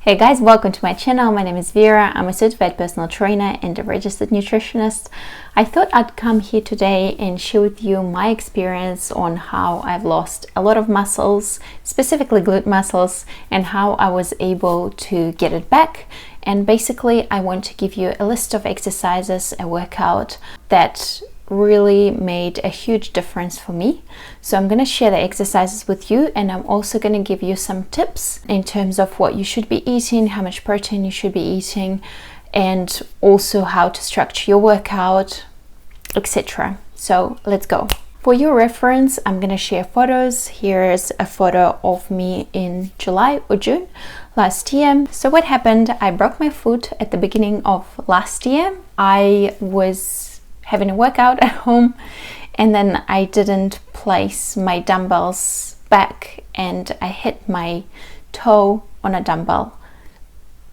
Hey guys, welcome to my channel. My name is Vera. I'm a certified personal trainer and a registered nutritionist. I thought I'd come here today and share with you my experience on how I've lost a lot of muscles, specifically glute muscles, and how I was able to get it back. And basically, I want to give you a list of exercises, a workout that really made a huge difference for me. So I'm going to share the exercises with you, and I'm also going to give you some tips in terms of what you should be eating, how much protein you should be eating, and also how to structure your workout, etc. So let's go. For your reference, I'm going to share photos. Here's a photo of me in July or June last year. So what happened? I broke my foot at the beginning of last year. I was having a workout at home, and then I didn't place my dumbbells back and I hit my toe on a dumbbell.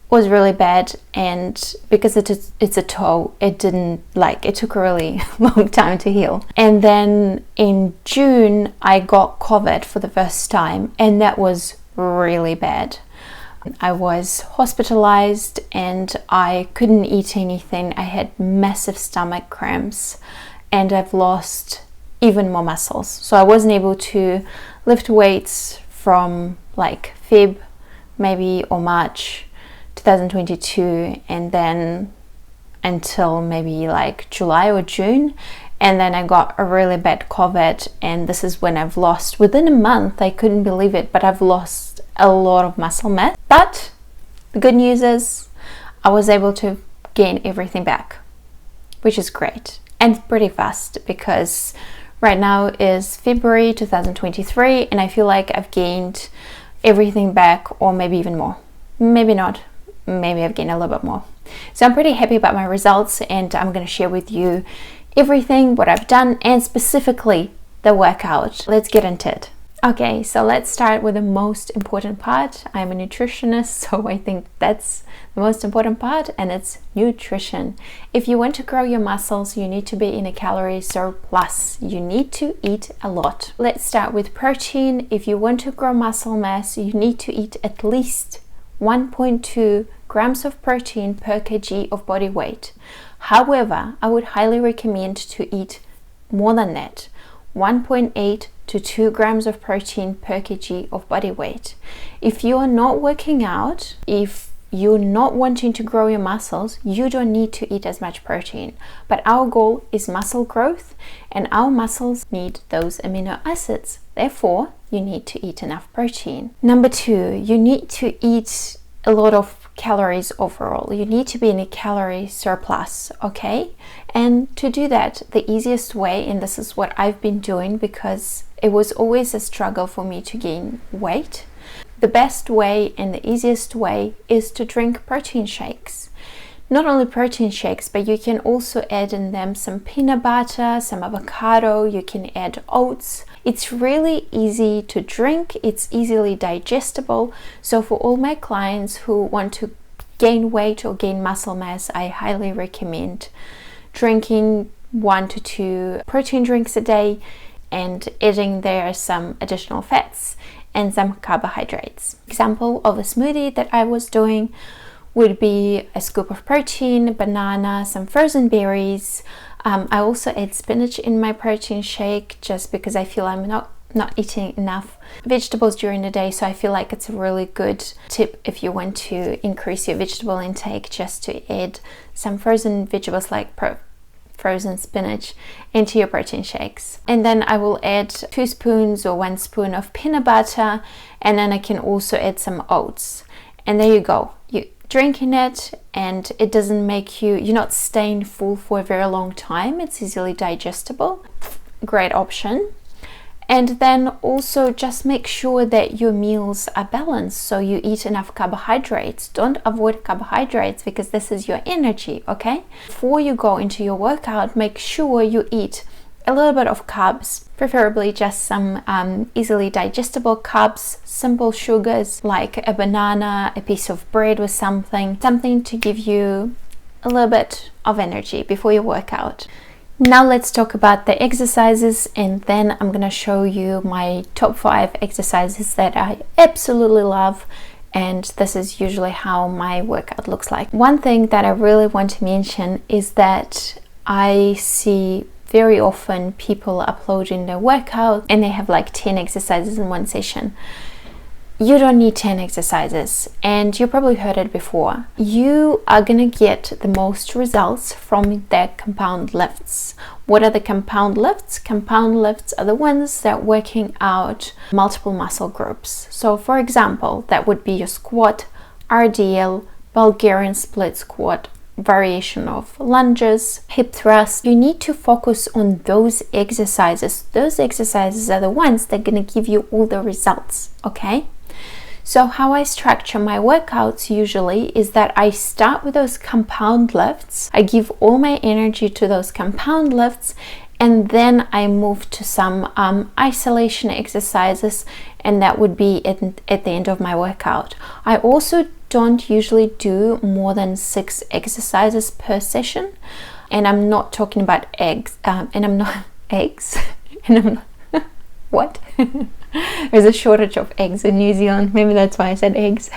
It was really bad, and because it's a toe, it took a really long time to heal. And then in June I got COVID for the first time, and that was really bad. I was hospitalized and I couldn't eat anything. I had massive stomach cramps and I've lost even more muscles. So I wasn't able to lift weights from like Feb maybe or March 2022, and then until maybe like July or June. And then I got a really bad COVID, and this is when I've lost, within a month, I couldn't believe it, but I've lost a lot of muscle mass. But the good news is I was able to gain everything back, which is great and pretty fast, because right now is February 2023 and I feel like I've gained everything back, or maybe even more. Maybe not. Maybe I've gained a little bit more. So I'm pretty happy about my results, and I'm going to share with you everything, what I've done, and specifically the workout. Let's get into it. Okay, so let's start with the most important part. I'm a nutritionist, so I think that's the most important part, and it's nutrition. If you want to grow your muscles, you need to be in a calorie surplus. You need to eat a lot. Let's start with protein. If you want to grow muscle mass, you need to eat at least 1.2 grams of protein per kg of body weight. However, I would highly recommend to eat more than that, 1.8 to 2 grams of protein per kg of body weight. If you are not working out, if you're not wanting to grow your muscles, you don't need to eat as much protein. But our goal is muscle growth, and our muscles need those amino acids. Therefore, you need to eat enough protein. Number 2, you need to eat a lot of calories overall. You need to be in a calorie surplus, okay? And to do that, the easiest way, and this is what I've been doing because it was always a struggle for me to gain weight, the best way and the easiest way is to drink protein shakes. Not only protein shakes, but you can also add in them some peanut butter, some avocado, you can add oats. It's really easy to drink, it's easily digestible. So for all my clients who want to gain weight or gain muscle mass, I highly recommend drinking 1 to 2 protein drinks a day and adding there some additional fats and some carbohydrates. Example of a smoothie that I was doing would be a scoop of protein, banana, some frozen berries. I also add spinach in my protein shake just because I feel I'm not eating enough vegetables during the day. So I feel like it's a really good tip if you want to increase your vegetable intake, just to add some frozen vegetables like frozen spinach into your protein shakes. And then I will add 2 spoons or 1 spoon of peanut butter, and then I can also add some oats. And there you go. You drinking it, and it doesn't make you're not staying full for a very long time. It's easily digestible. Great option. And then also just make sure that your meals are balanced, so you eat enough carbohydrates. Don't avoid carbohydrates because this is your energy, okay? Before you go into your workout, make sure you eat a little bit of carbs, preferably just some easily digestible carbs, simple sugars like a banana, a piece of bread with something to give you a little bit of energy before your workout. Now let's talk about the exercises, and then I'm going to show you my top 5 exercises that I absolutely love and this is usually how my workout looks like. One thing that I really want to mention is that I see very often people uploading their workout and they have like 10 exercises in one session. You don't need 10 exercises, and you probably heard it before. You are gonna get the most results from their compound lifts. What are the compound lifts? Compound lifts are the ones that are working out multiple muscle groups. So for example, that would be your squat, RDL, Bulgarian split squat, variation of lunges, hip thrust. You need to focus on those exercises. Those exercises are the ones that are going to give you all the results, okay? So how I structure my workouts usually is that I start with those compound lifts. I give all my energy to those compound lifts, and then I move to some isolation exercises, and that would be at the end of my workout. I also don't usually do more than 6 exercises per session, and I'm not talking about eggs, and I'm not eggs, and I'm not, what? There's a shortage of eggs in New Zealand, maybe that's why I said eggs.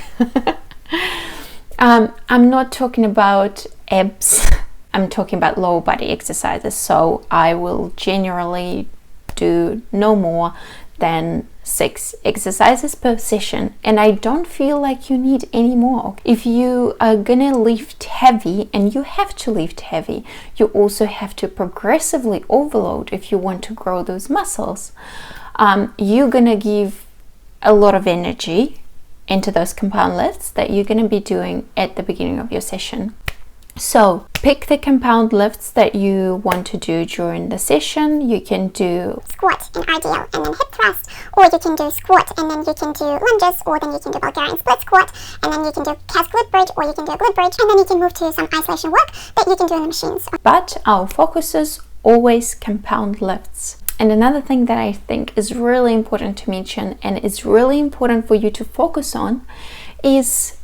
I'm not talking about abs, I'm talking about lower body exercises, so I will generally do no more than 6 exercises per session, and I don't feel like you need any more. If you are gonna lift heavy, and you have to lift heavy, you also have to progressively overload if you want to grow those muscles. You're gonna give a lot of energy into those compound lifts that you're gonna be doing at the beginning of your session. So pick the compound lifts that you want to do during the session. You can do squat and RDL and then hip thrust, or you can do squat and then you can do lunges, or then you can do Bulgarian split squat, and then you can do calf glute bridge, or you can do a glute bridge, and then you can move to some isolation work that you can do in the machines. But our focus is always compound lifts. And another thing that I think is really important to mention, and is really important for you to focus on, is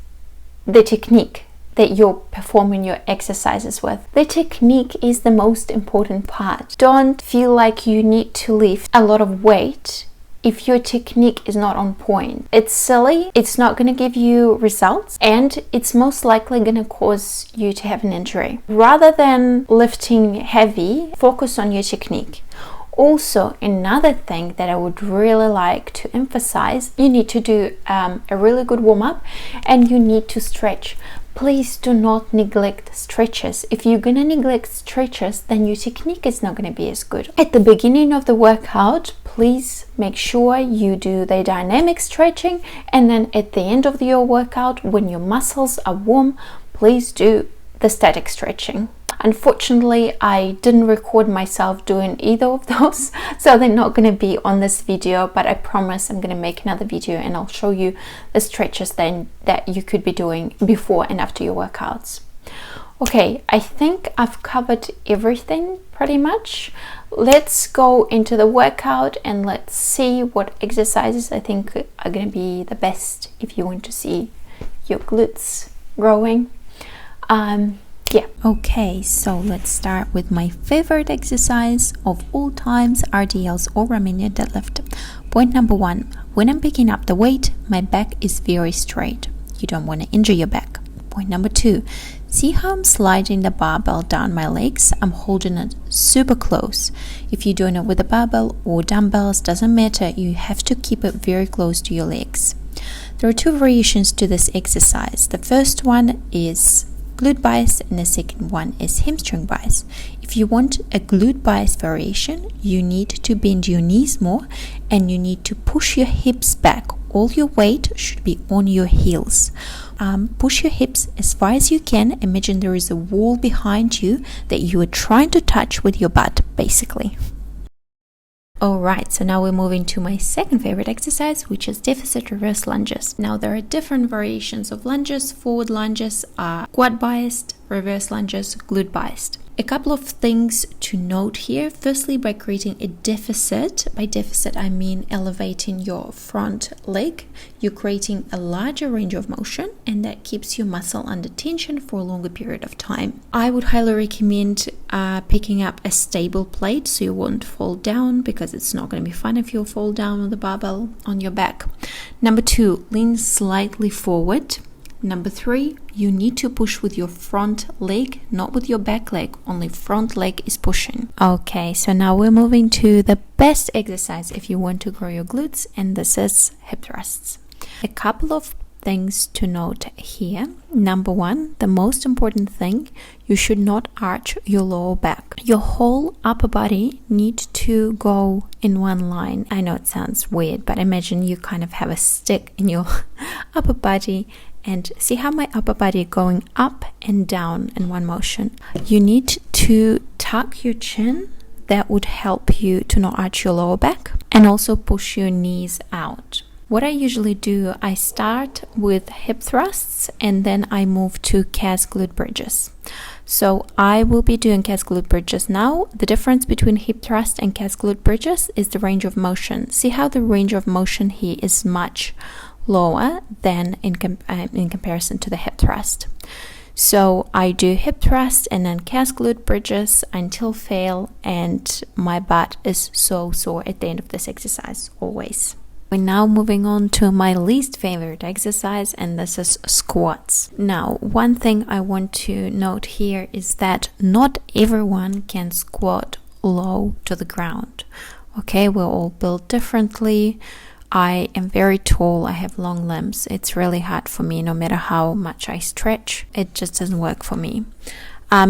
the technique that you're performing your exercises with. The technique is the most important part. Don't feel like you need to lift a lot of weight if your technique is not on point. It's silly, it's not going to give you results, and it's most likely going to cause you to have an injury. Rather than lifting heavy, focus on your technique. Also, another thing that I would really like to emphasize, you need to do a really good warm-up, and you need to stretch. Please do not neglect stretches. If you're gonna neglect stretches, then your technique is not gonna be as good. At the beginning of the workout, please make sure you do the dynamic stretching, and then at the end of your workout, when your muscles are warm, please do the static stretching. Unfortunately, I didn't record myself doing either of those, so they're not going to be on this video, but I promise I'm going to make another video and I'll show you the stretches then that you could be doing before and after your workouts. Okay, I think I've covered everything pretty much. Let's go into the workout and let's see what exercises I think are going to be the best if you want to see your glutes growing. Yeah. Okay, so let's start with my favorite exercise of all times, RDLs or Romanian deadlift. Point number 1, when I'm picking up the weight, my back is very straight. You don't want to injure your back. Point number 2, see how I'm sliding the barbell down my legs? I'm holding it super close. If you're doing it with a barbell or dumbbells, doesn't matter, you have to keep it very close to your legs. There are 2 variations to this exercise. The first one is glute bias and the second one is hamstring bias. If you want a glute bias variation, you need to bend your knees more and you need to push your hips back. All your weight should be on your heels. Push your hips as far as you can. Imagine there is a wall behind you that you are trying to touch with your butt, basically. Alright, so now we're moving to my second favorite exercise, which is deficit reverse lunges. Now there are different variations of lunges. Forward lunges are quad biased, reverse lunges glute biased. A couple of things to note here. Firstly, by creating a deficit, by deficit I mean elevating your front leg, you're creating a larger range of motion, and that keeps your muscle under tension for a longer period of time. I would highly recommend picking up a stable plate so you won't fall down, because it's not going to be fun if you fall down with the barbell on your back. Number 2, lean slightly forward. Number 3, you need to push with your front leg, not with your back leg. Only front leg is pushing. Okay, so now we're moving to the best exercise if you want to grow your glutes, and this is hip thrusts. A couple of things to note here. Number 1, the most important thing, you should not arch your lower back. Your whole upper body needs to go in one line. I know it sounds weird, but imagine you kind of have a stick in your upper body, and see how my upper body going up and down in one motion. You need to tuck your chin. That would help you to not arch your lower back, and also push your knees out. What I usually do, I start with hip thrusts and then I move to calf glute bridges. So I will be doing calf glute bridges now. The difference between hip thrust and calf glute bridges is the range of motion. See how the range of motion here is much lower than in comparison to the hip thrust. So I do hip thrust and then calf glute bridges until fail, and my butt is so sore at the end of this exercise, always. We're now moving on to my least favorite exercise, and this is squats. Now, one thing I want to note here is that not everyone can squat low to the ground. Okay, we're all built differently. I am very tall, I have long limbs. It's really hard for me, no matter how much I stretch. It just doesn't work for me.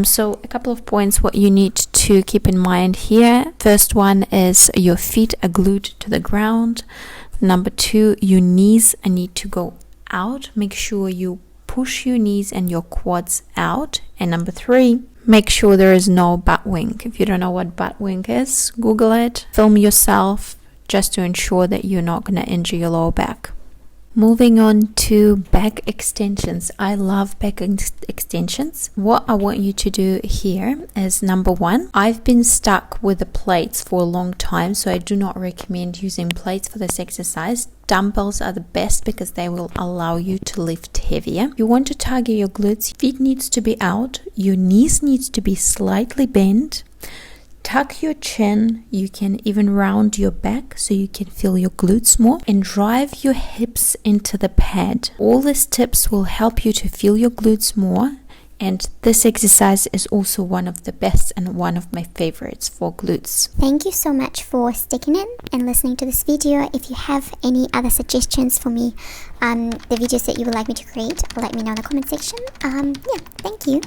So a couple of points what you need to keep in mind here. First one is your feet are glued to the ground. Number 2, your knees need to go out. Make sure you push your knees and your quads out. And number 3, make sure there is no butt wink. If you don't know what butt wink is, Google it, film yourself, just to ensure that you're not going to injure your lower back. Moving on to back extensions. I love back extensions. What I want you to do here is, number 1, I've been stuck with the plates for a long time, so I do not recommend using plates for this exercise. Dumbbells are the best because they will allow you to lift heavier. You want to target your glutes. Feet needs to be out. Your knees needs to be slightly bent. Tuck your chin. You can even round your back so you can feel your glutes more, and drive your hips into the pad. All these tips will help you to feel your glutes more, and this exercise is also one of the best and one of my favorites for glutes. Thank you so much for sticking in and listening to this video. If you have any other suggestions for me, the videos that you would like me to create, let me know in the comment section. Thank you.